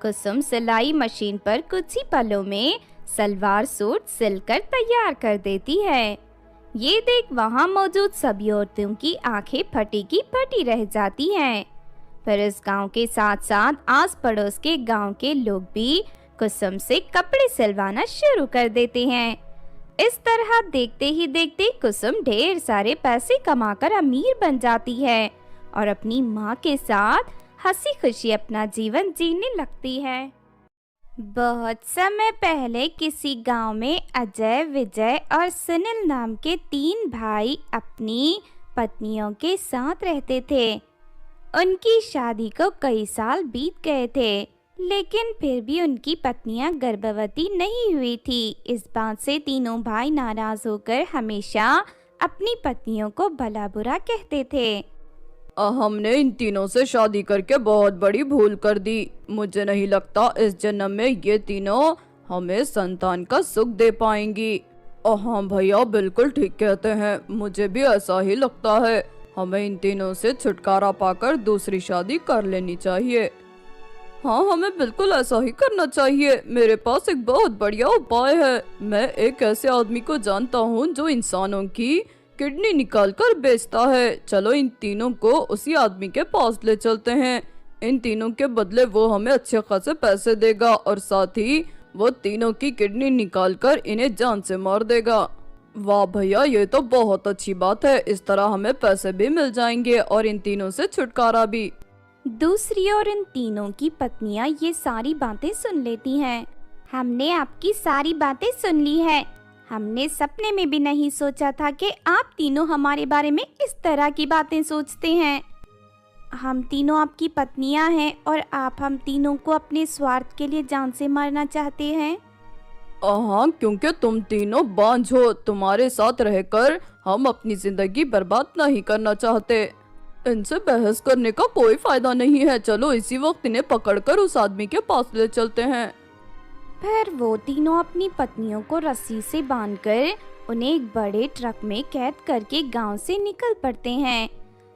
कुसुम सिलाई मशीन पर कुछ ही पलों में सलवार सूट सिलकर तैयार कर देती है। ये देख वहां मौजूद सभी औरतों की आंखें फटी की फटी रह जाती हैं। फिर इस गांव के साथ साथ आस पड़ोस के गांव के लोग भी कुसुम से कपड़े सिलवाना शुरू कर देते हैं। इस तरह देखते ही देखते कुसुम ढेर सारे पैसे कमाकर अमीर बन जाती है और अपनी माँ के साथ हंसी खुशी अपना जीवन जीने लगती है। बहुत समय पहले किसी गांव में अजय, विजय और सुनील नाम के 3 भाई अपनी पत्नियों के साथ रहते थे। उनकी शादी को कई साल बीत गए थे, लेकिन फिर भी उनकी पत्नियां गर्भवती नहीं हुई थी। इस बात से तीनों भाई नाराज होकर हमेशा अपनी पत्नियों को भला बुरा कहते थे। हमने इन तीनों से शादी करके बहुत बड़ी भूल कर दी। मुझे नहीं लगता इस जन्म में ये तीनों हमें संतान का सुख दे पाएंगी। हाँ भैया, बिल्कुल ठीक कहते हैं, मुझे भी ऐसा ही लगता है। हमें इन तीनों से छुटकारा पाकर दूसरी शादी कर लेनी चाहिए। हाँ, हमें बिल्कुल ऐसा ही करना चाहिए। मेरे पास एक बहुत बढ़िया उपाय है। मैं एक ऐसे आदमी को जानता हूँ जो इंसानों की किडनी निकाल कर बेचता है। चलो इन तीनों को उसी आदमी के पास ले चलते हैं। इन तीनों के बदले वो हमें अच्छे खासे पैसे देगा और साथ ही वो तीनों की किडनी निकाल कर इन्हें जान से मार देगा। वाह भैया, ये तो बहुत अच्छी बात है। इस तरह हमें पैसे भी मिल जाएंगे और इन तीनों से छुटकारा भी। दूसरी ओर इन तीनों की पत्नियां ये सारी बातें सुन लेती हैं। हमने आपकी सारी बातें सुन ली है। हमने सपने में भी नहीं सोचा था कि आप तीनों हमारे बारे में इस तरह की बातें सोचते हैं। हम तीनों आपकी पत्नियां हैं और आप हम तीनों को अपने स्वार्थ के लिए जान से मारना चाहते हैं। हाँ, क्योंकि तुम तीनों बांझ हो। तुम्हारे साथ रहकर हम अपनी जिंदगी बर्बाद नहीं करना चाहते। इनसे बहस करने का कोई फायदा नहीं है। चलो इसी वक्त इन्हें पकड़कर उस आदमी के पास ले चलते हैं। फिर वो तीनों अपनी पत्नियों को रस्सी से बांधकर उन्हें एक बड़े ट्रक में कैद करके गांव से निकल पड़ते हैं।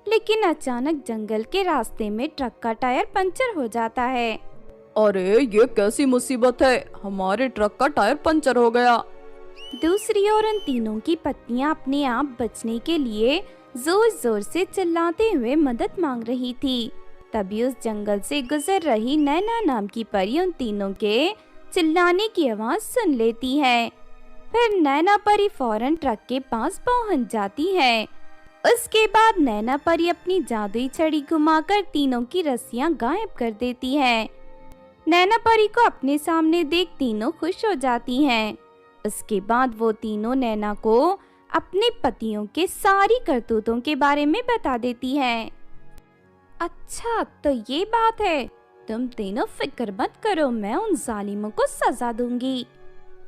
लेकिन अचानक जंगल के रास्ते में ट्रक का टायर पंचर हो जाता है। अरे ये कैसी मुसीबत है, हमारे ट्रक का टायर पंचर हो गया। दूसरी ओर उन तीनों की पत्नियां अपने आप बचने के लिए जोर जोर से चिल्लाते हुए मदद मांग रही थी। तभी उस जंगल से गुजर रही नैना नाम की परी उन तीनों के चिल्लाने की आवाज सुन लेती है। फिर नैना परी फौरन ट्रक के पास पहुंच जाती है। उसके बाद नैना परी अपनी जादुई छड़ी घुमाकर तीनों की रस्सियां गायब कर देती है। नैना परी को अपने सामने देख तीनों खुश हो जाती हैं। उसके बाद वो तीनों नैना को अपने पतियों के सारी करतूतों के बारे में बता देती है। अच्छा, तो ये बात है। तुम तीनों फिक्र मत करो, मैं उन जालिमों को सजा दूंगी।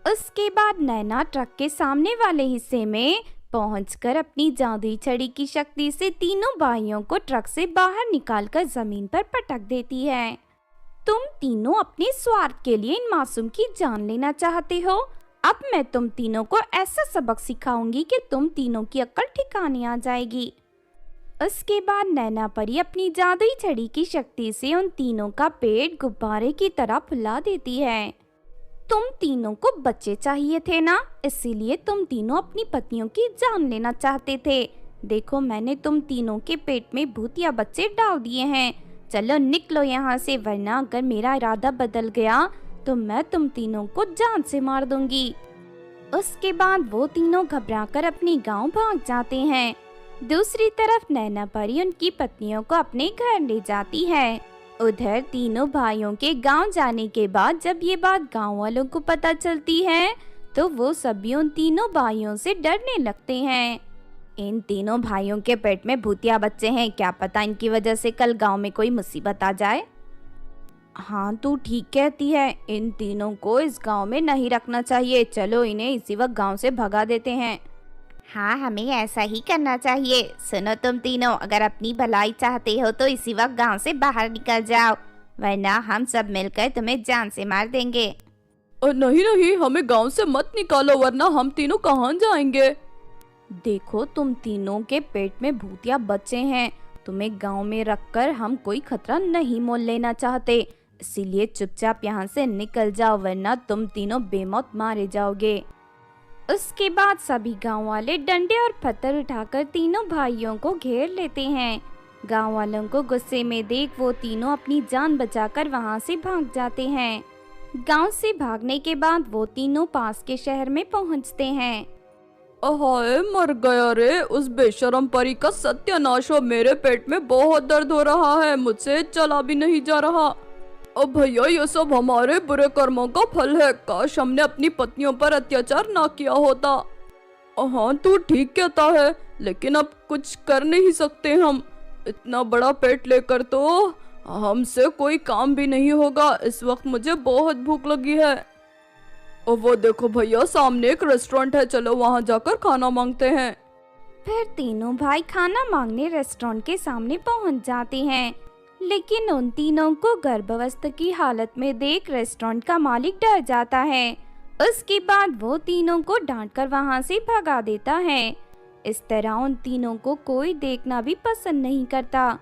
उसके बाद नैना ट्रक के सामने वाले हिस्से में पहुंचकर अपनी जादुई छड़ी की शक्ति से तीनों भाइयों को ट्रक से बाहर निकालकर जमीन पर पटक देती है। तुम तीनों अपने स्वार्थ के लिए इन मासूम की जान लेना चाहते हो। अब मैं तुम तीनों को ऐसा सबक सिखाऊंगी कि तुम तीनों की अक्ल ठिकाने आ जाएगी। उसके बाद नैना परी अपनी जादुई छड़ी की शक्ति से उन तीनों का पेट गुब्बारे की तरह फुला देती है। तुम तीनों को बच्चे चाहिए थे ना, इसीलिए तुम तीनों अपनी पत्नियों की जान लेना चाहते थे। देखो, मैंने तुम तीनों के पेट में भूतिया बच्चे डाल दिए हैं। चलो निकलो यहाँ से, वरना अगर मेरा इरादा बदल गया तो मैं तुम तीनों को जान से मार दूंगी। उसके बाद वो तीनों घबराकर अपने गांव भाग जाते हैं। दूसरी तरफ नैना परी उनकी पत्नियों को अपने घर ले जाती है। उधर तीनों भाइयों के गांव जाने के बाद जब ये बात गांव वालों को पता चलती है तो वो सभी उन तीनों भाइयों से डरने लगते हैं। इन तीनों भाइयों के पेट में भूतिया बच्चे हैं, क्या पता इनकी वजह से कल गांव में कोई मुसीबत आ जाए। हाँ, तू ठीक कहती है, इन तीनों को इस गांव में नहीं रखना चाहिए। चलो इन्हें इसी वक्त गांव से भगा देते हैं। हाँ, हमें ऐसा ही करना चाहिए। सुनो तुम तीनों, अगर अपनी भलाई चाहते हो तो इसी वक्त गांव से बाहर निकल जाओ, वरना हम सब मिलकर तुम्हें जान से मार देंगे। नहीं नहीं, हमें गांव से मत निकालो, वरना हम तीनों कहाँ जाएंगे। देखो, तुम तीनों के पेट में भूतिया बच्चे हैं। तुम्हें गांव में रखकर हम कोई खतरा नहीं मोल लेना चाहते, इसीलिए चुपचाप यहाँ से निकल जाओ, वरना तुम तीनों बेमौत मारे जाओगे। उसके बाद सभी गांव वाले डंडे और पत्थर उठाकर तीनों भाइयों को घेर लेते हैं। गांव वालों को गुस्से में देख वो तीनों अपनी जान बचाकर वहां से भाग जाते हैं। गांव से भागने के बाद वो तीनों पास के शहर में पहुंचते हैं। हाय मर गया रे, उस बेशरम परी का सत्यानाश हो। मेरे पेट में बहुत दर्द हो रहा है, मुझसे चला भी नहीं जा रहा। अब भैया ये सब हमारे बुरे कर्मों का फल है। काश हमने अपनी पत्नियों पर अत्याचार ना किया होता। हाँ तू ठीक कहता है, लेकिन अब कुछ कर नहीं सकते हम। इतना बड़ा पेट लेकर तो हमसे कोई काम भी नहीं होगा। इस वक्त मुझे बहुत भूख लगी है। और वो देखो भैया, सामने एक रेस्टोरेंट है, चलो वहाँ जाकर खाना मांगते हैं। फिर तीनों भाई खाना मांगने रेस्टोरेंट के सामने पहुंच जाते हैं, लेकिन उन तीनों को गर्भावस्था की हालत में देख रेस्टोरेंट का मालिक डर जाता है। उसके बाद वो तीनों को डांटकर वहां से भगा देता है। इस तरह उन तीनों को कोई देखना भी पसंद नहीं करता।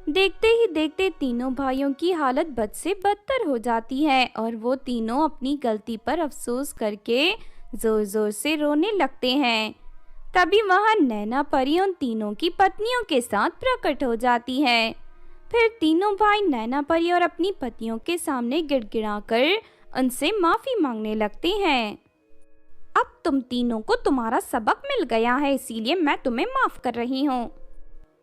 देखते ही देखते तीनों भाइयों की हालत बद से बदतर हो जाती है और वो तीनों अपनी गलती पर अफसोस करके जोर जोर से रोने लगते हैं। तभी वहां नैना परी उन तीनों की पत्नियों के साथ प्रकट हो जाती है। फिर तीनों भाई नैना परी और अपनी पत्नियों के सामने गिड़गिड़ाकर उनसे माफी मांगने लगते हैं। अब तुम तीनों को तुम्हारा सबक मिल गया है, इसीलिए मैं तुम्हें माफ कर रही हूँ।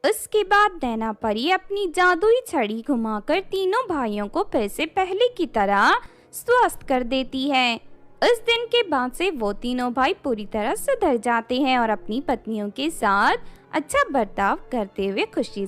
उसके बाद नैना परी अपनी जादुई छड़ी घुमाकर तीनों भाइयों को फिर से पहले की तरह स्वस्थ कर देती है। उस दिन के बाद से वो तीनों भाई पूरी तरह सुधर जाते हैं और अपनी पत्नियों के साथ अच्छा बर्ताव करते हुए खुशी